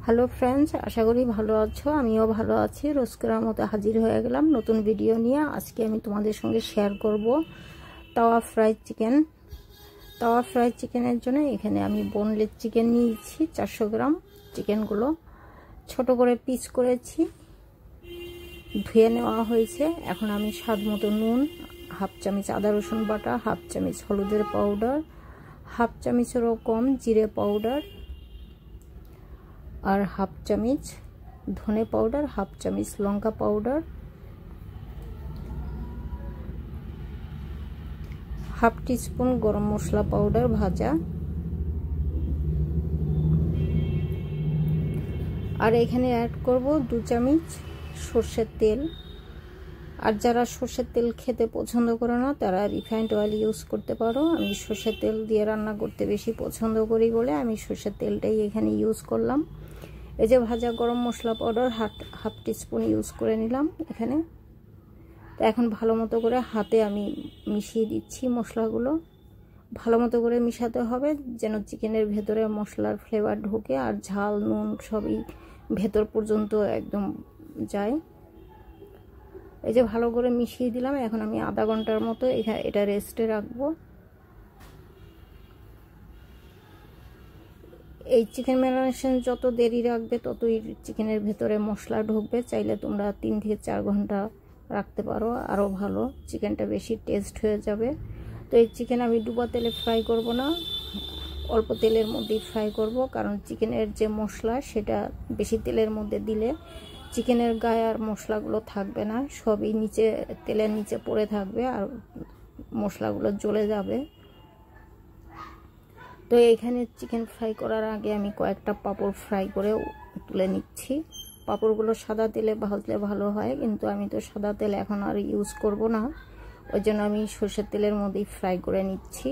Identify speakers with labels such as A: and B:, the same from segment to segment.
A: Hello friends, আশা করি ভালো আছো। আমিও ভালো আছি। রোজকার মতো হাজির হয়ে গেলাম নতুন ভিডিও নিয়ে। আজকে আমি তোমাদের সঙ্গে শেয়ার করব তাওয়া ফ্রাইড চিকেন। তাওয়া ফ্রাইড চিকেনের জন্য এখানে আমি বোনলেস চিকেন নিয়েছি 400 গ্রাম। চিকেনগুলো ছোট করে পিস করেছি, ধুয়ে নেওয়া হয়েছে। এখন আমি স্বাদ মতো নুন, হাফ চামচ আদা রসুন বাটা, হাফ চামচ হলুদের পাউডার, হাফ চামচেরও কম জিরে পাউডার, আর হাফ চামচ ধনে পাউডার, হাফ চামচ লঙ্কা পাউডার, হাফ টিস্পুন গরম মশলা পাউডার ভাজা, আর এখানে অ্যাড করব 2 চামচ সরষের তেল। আর যারা সরষের তেল খেতে পছন্দ করে না তারা রিফাইন্ড অয়েল ইউজ করতে পারো। আমি সরষের তেল দিয়ে রান্না করতে বেশি পছন্দ করি বলে আমি সরষের তেলটাই এখানে ইউজ করলাম। এই যে ভাজা গরম মশলা পাউডার হাফ টিস্পুন ইউজ করে নিলাম এখানে। তো এখন ভালো মতো করে হাতে আমি মিশিয়ে দিচ্ছি মশলাগুলো। ভালো মতো করে মিশাতে হবে যেন চিকেনের ভেতরে মশলার ফ্লেভার ঢোকে আর ঝাল নুন সবই ভেতর পর্যন্ত একদম যায়। এই যে ভালো করে মিশিয়ে দিলাম। এখন আমি আধা ঘন্টার মতো এটা রেস্টে রাখবো। এই চিকেন ম্যারিনেশন যত দেরি রাখবে ততই চিকেনের ভেতরে মশলা ঢুকবে। চাইলে তোমরা 3 থেকে 4 ঘন্টা রাখতে পারো, আরও ভালো, চিকেনটা বেশি টেস্ট হয়ে যাবে। তো এই চিকেন আমি ডুবা তেলে ফ্রাই করব না, অল্প তেলের মধ্যেই ফ্রাই করব, কারণ চিকেনের যে মশলা সেটা বেশি তেলের মধ্যে দিলে চিকেনের গায়ে আর মশলাগুলো থাকবে না, সবই নিচে তেলের নিচে পড়ে থাকবে আর মশলাগুলো জ্বলে যাবে। তো এখানে চিকেন ফ্রাই করার আগে আমি কয়েকটা পাঁপড় ফ্রাই করে তুলে নিচ্ছি। পাঁপড়গুলো সাদা তেলে ভাজলে ভালো হয়, কিন্তু আমি তো সাদা তেল এখন আর ইউজ করব না, ওই জন্য আমি সরষের তেলের মধ্যেই ফ্রাই করে নিচ্ছি।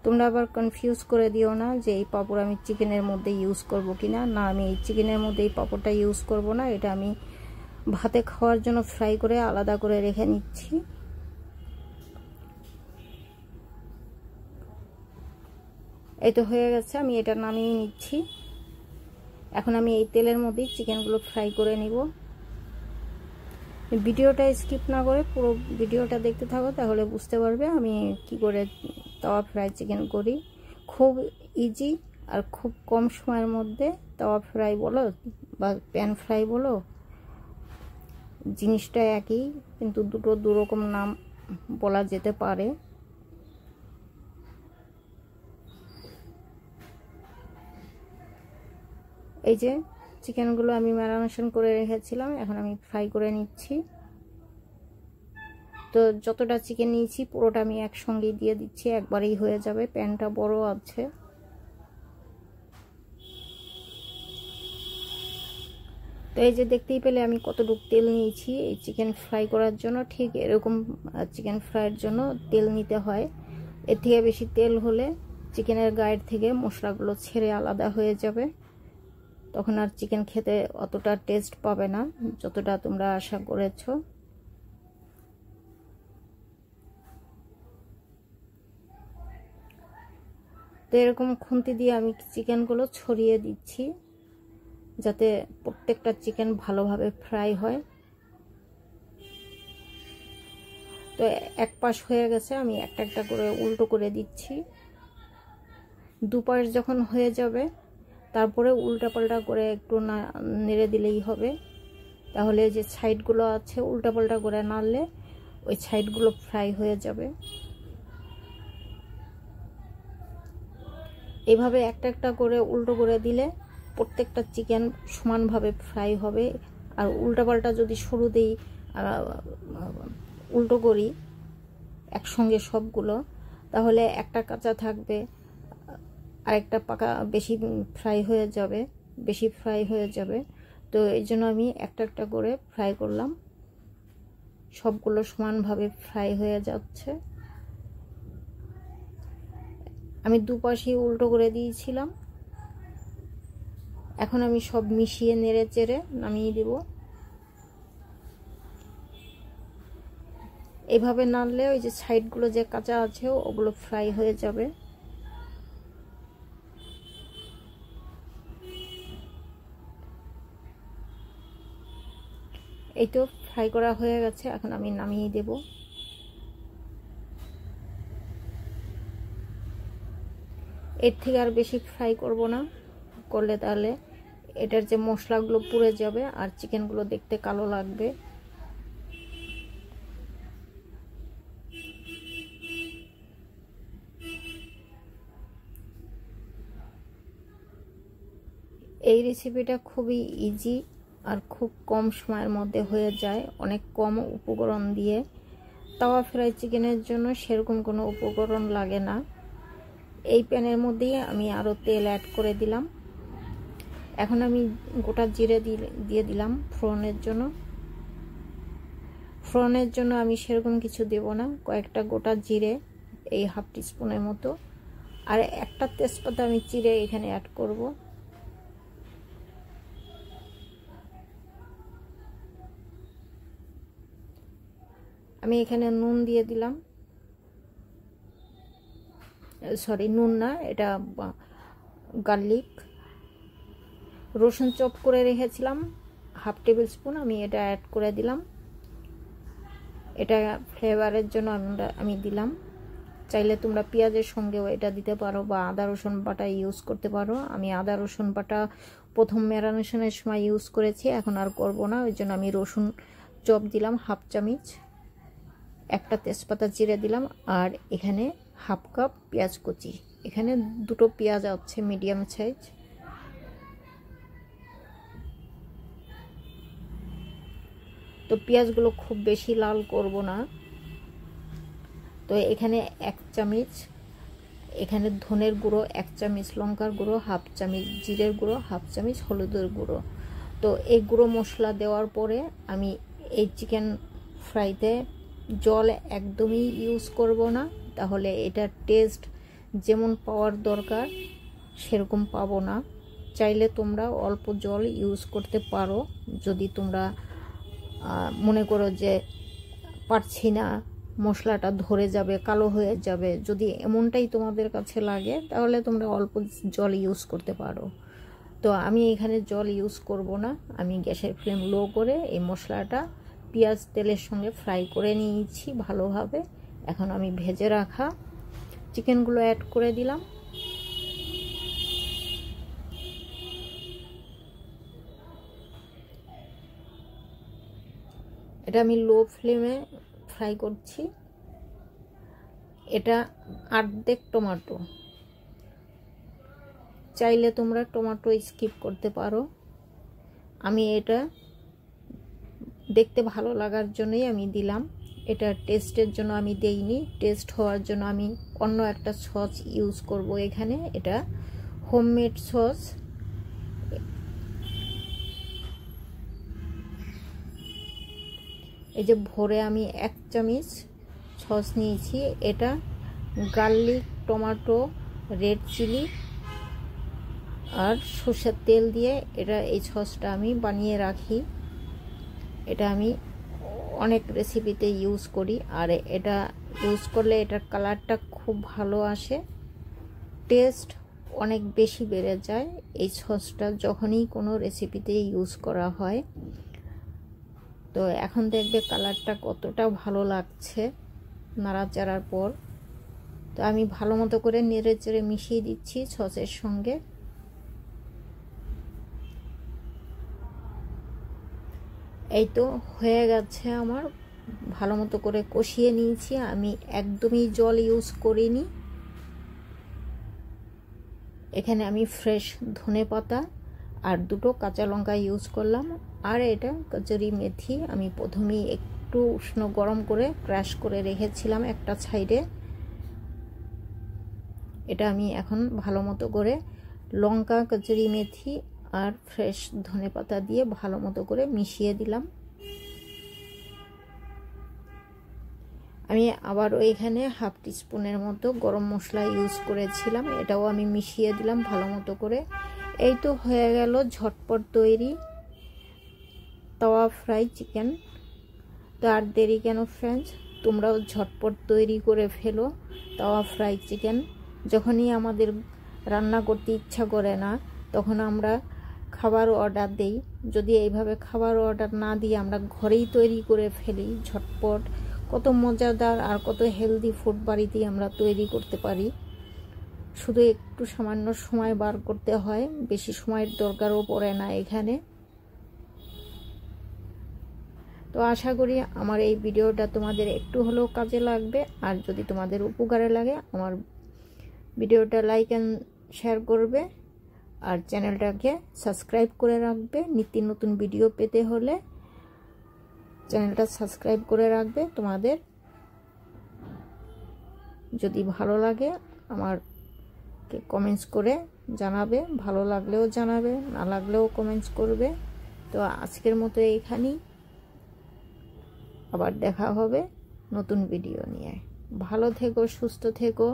A: তোমরা আবার কনফিউজ করে দিও না যে এই পাঁপড় আমি চিকেনের মধ্যে ইউজ করব কিনা। না, আমি এই চিকেনের মধ্যে এই পাঁপড়টা ইউজ করব না, এটা আমি ভাতে খাওয়ার জন্য ফ্রাই করে আলাদা করে রেখে নিচ্ছি। এই তো হয়ে গেছে, আমি এটা নামিয়ে নিচ্ছি। এখন আমি এই তেলের মধ্যেই চিকেনগুলো ফ্রাই করে নিব। ভিডিওটা স্কিপ না করে পুরো ভিডিওটা দেখতে থাকো, তাহলে বুঝতে পারবে আমি কি করে তাওয়া ফ্রাই চিকেন করি। খুব ইজি আর খুব কম সময়ের মধ্যে তাওয়া ফ্রাই বলো বা প্যান ফ্রাই বলো, জিনিসটা একই, কিন্তু দুটো দুরকম নাম বলা যেতে পারে। এই যে চিকেনগুলো আমি ম্যারিনেশন করে রেখেছিলাম, এখন আমি ফ্রাই করে নিচ্ছি। তো যতটা চিকেন নিয়েছি পুরোটা আমি একসঙ্গেই দিয়ে দিচ্ছি, একবারেই হয়ে যাবে, প্যানটা বড় আছে। তো এই যে দেখতেই পেলে আমি কতটুকু তেল নিয়েছি এই চিকেন ফ্রাই করার জন্য। ঠিক এরকম চিকেন ফ্রাইয়ের জন্য তেল নিতে হয়। এর থেকে বেশি তেল হলে চিকেনের গায়ের থেকে মশলাগুলো ছেড়ে আলাদা হয়ে যাবে, তখন আর চিকেন খেতে অতটা টেস্ট পাবে না যতটা তোমরা আশা করেছো। তো এরকম খুন্তি দিয়ে আমি চিকেনগুলো ছড়িয়ে দিচ্ছি যাতে প্রত্যেকটা চিকেন ভালোভাবে ফ্রাই হয়। তো এক পাশ হয়ে গেছে, আমি একটা একটা করে উল্টো করে দিচ্ছি। দুপাশ যখন হয়ে যাবে তারপরে উল্টাপাল্টা করে একটু নেড়ে দিলেই হবে, তাহলে যে সাইডগুলো আছে উল্টাপাল্টা করে নাড়লে ওই সাইডগুলো ফ্রাই হয়ে যাবে। এইভাবে একটা একটা করে উল্টো করে দিলে প্রত্যেকটা চিকেন সমানভাবে ফ্রাই হবে। আর উল্টাপাল্টা যদি শুরুতেই উল্টো করি একসঙ্গে সবগুলো, তাহলে একটা কাঁচা থাকবে আর একটা পাকা বেশি ফ্রাই হয়ে যাবে। তো এই জন্য আমি একটা একটা করে ফ্রাই করলাম, সবগুলো সমানভাবে ফ্রাই হয়ে যাচ্ছে। আমি দুপাশেই উল্টো করে দিয়েছিলাম। এখন আমি সব মিশিয়ে নেড়ে চেড়ে নামিয়ে দেব। এভাবে নাড়লে ওই যে সাইডগুলো যে কাঁচা আছে ওগুলো ফ্রাই হয়ে যাবে। এই তো ফ্রাই করা হয়ে গেছে, এখন আমি নামিয়ে দেব। এর থেকে আর বেশি ফ্রাই করব না, করলে তাহলে এটার যে মশলাগুলো পুড়ে যাবে আর চিকেনগুলো দেখতে কালো লাগবে। এই রেসিপিটা খুবই ইজি আর খুব কম সময়ের মধ্যে হয়ে যায়, অনেক কম উপকরণ দিয়ে। তাওয়া ফ্রাই চিকেনের জন্য সেরকম কোনো উপকরণ লাগে না। এই প্যানের মধ্যেই আমি আরও তেল অ্যাড করে দিলাম। এখন আমি গোটা জিরে দিয়ে দিলাম ফোড়নের জন্য। ফোড়নের জন্য আমি সেরকম কিছু দেব না, কয়েকটা গোটা জিরে, এই হাফ টিস্পুনের মতো, আর একটা তেজপাতা আমি চিড়ে এখানে অ্যাড করব। আমি এখানে নুন দিয়ে দিলাম, সরি নুন না, এটা গার্লিক। রসুন চপ করে রেখেছিলাম হাফ টেবিল স্পুন, আমি এটা অ্যাড করে দিলাম। এটা ফ্লেভারের জন্য আমি দিলাম। চাইলে তোমরা পেঁয়াজের সঙ্গেও এটা দিতে পারো বা আদা রসুন বাটা ইউজ করতে পারো। আমি আদা রসুন বাটা প্রথম ম্যারিনেশনের সময় ইউজ করেছি, এখন আর করব না, ওই জন্য আমি রসুন চপ দিলাম হাফ চামচ, একটা তেজপাতা চিড়ে দিলাম, আর এখানে হাফ কাপ পেঁয়াজ কুচি। এখানে দুটো পেঁয়াজ আছে মিডিয়াম সাইজ। তো পেঁয়াজগুলো খুব বেশি লাল করব না। তো এখানে 1 চামচ, এখানে ধনের গুঁড়ো 1 চামচ, লঙ্কার গুঁড়ো হাফ চামচ, জিরের গুঁড়ো হাফ চামচ, হলুদের গুঁড়ো। তো এই গুঁড়ো মশলা দেওয়ার পরে আমি এই চিকেন ফ্রাইতে জল একদমই ইউজ করব না, তাহলে এটার টেস্ট যেমন পাওয়ার দরকার সেরকম পাবো না। চাইলে তোমরা অল্প জল ইউজ করতে পারো, যদি তোমরা মনে করো যে পারছি না, মশলাটা ধরে যাবে, কালো হয়ে যাবে, যদি এমনটাই তোমাদের কাছে লাগে তাহলে তোমরা অল্প জল ইউজ করতে পারো। তো আমি এখানে জল ইউজ করব না, আমি গ্যাসের ফ্লেম লো করে এই মশলাটা পেঁয়াজ তেলের সঙ্গে ফ্রাই করে নিয়েছি ভালোভাবে। এখন আমি ভেজে রাখা চিকেনগুলো অ্যাড করে দিলাম। এটা আমি লো ফ্লেমে ফ্রাই করছি। এটা অর্ধেক টমেটো, চাইলে তোমরা টমেটো স্কিপ করতে পারো। আমি এটা দেখতে ভালো লাগার জন্যই আমি দিলাম, এটা টেস্টের জন্য আমি দেইনি। টেস্ট হওয়ার জন্য আমি অন্য একটা সস ইউজ করব এখানে, এটা হোমমেড সস। এই যে ভরে আমি 1 চামচ সস নিয়েছি, এটা গার্লিক, টমেটো, রেড চিলি আর সরষের তেল দিয়ে এই সসটা আমি বানিয়ে রাখি। এটা আমি অনেক রেসিপিতে ইউজ করি, আর এটা ইউজ করলে এটার কালারটা খুব ভালো আসে, টেস্ট অনেক বেশি বেড়ে যায় এই সসটা যখনই কোনো রেসিপিতে ইউজ করা হয়। তো এখন দেখবে কালারটা কতটা ভালো লাগছে নাড়াচাড়ার পর। তো আমি ভালো মতো করে নেড়ে চেড়ে মিশিয়ে দিচ্ছি সসের সঙ্গে। এই তো হয়ে গেছে আমার, ভালো মতো করে কষিয়ে নিয়েছি। আমি একদমই জল ইউজ করিনি। এখানে আমি ফ্রেশ ধনেপাতা আর 2টো কাঁচা লঙ্কা ইউজ করলাম, আর এটা কচুরি মেথি আমি প্রথমেই একটু উষ্ণ গরম করে ক্রাশ করে রেখেছিলাম একটা সাইডে। এটা আমি এখন ভালো মতো করে লঙ্কা, কচুরি মেথি আর ফ্রেশ ধনেপাতা দিয়ে ভালো মতো করে মিশিয়ে দিলাম। আমি আবার এখানে হাফ টিস্পুনের মতো গরম মশলা ইউজ করেছিলাম, এটাও আমি মিশিয়ে দিলাম ভালো মতো করে। এই তো হয়ে গেল ঝটপট তৈরি তাওয়া ফ্রাই চিকেন। তো আর দেরি কেন ফ্রেন্ডস, তোমরাও ঝটপট তৈরি করে ফেলো তাওয়া ফ্রাই চিকেন। যখনই আমাদের রান্না করতে ইচ্ছা করে না, তখন আমরা খাবার অর্ডার দেই, যদি এইভাবে খাবার অর্ডার না দিয়ে আমরা ঘরেই তৈরি করে ফেলি ঝটপট, কত মজাদার আর কত হেলদি ফুড বাড়িতেই আমরা তৈরি করতে পারি। শুধু একটু সামান্য সময় বার করতে হয়, বেশি সময়ের দরকারও পড়ে না এখানে। তো আশা করি আমার এই ভিডিওটা তোমাদের একটু হলেও কাজে লাগবে। আর যদি তোমাদের উপকারে লাগে আমার ভিডিওটা লাইক অ্যান্ড শেয়ার করবে, আর চ্যানেলটাকে সাবস্ক্রাইব করে রাখবে। নিত্য নতুন ভিডিও পেতে হলে চ্যানেলটা সাবস্ক্রাইব করে রাখবে। তোমাদের যদি ভালো লাগে আমাকে কমেন্টস করে জানাবে, ভালো লাগলেও জানাবে, না লাগলেও কমেন্টস করবে। তো আজকের মতো এইখানেই, আবার দেখা হবে নতুন ভিডিও নিয়ে। ভালো থেকো, সুস্থ থেকো।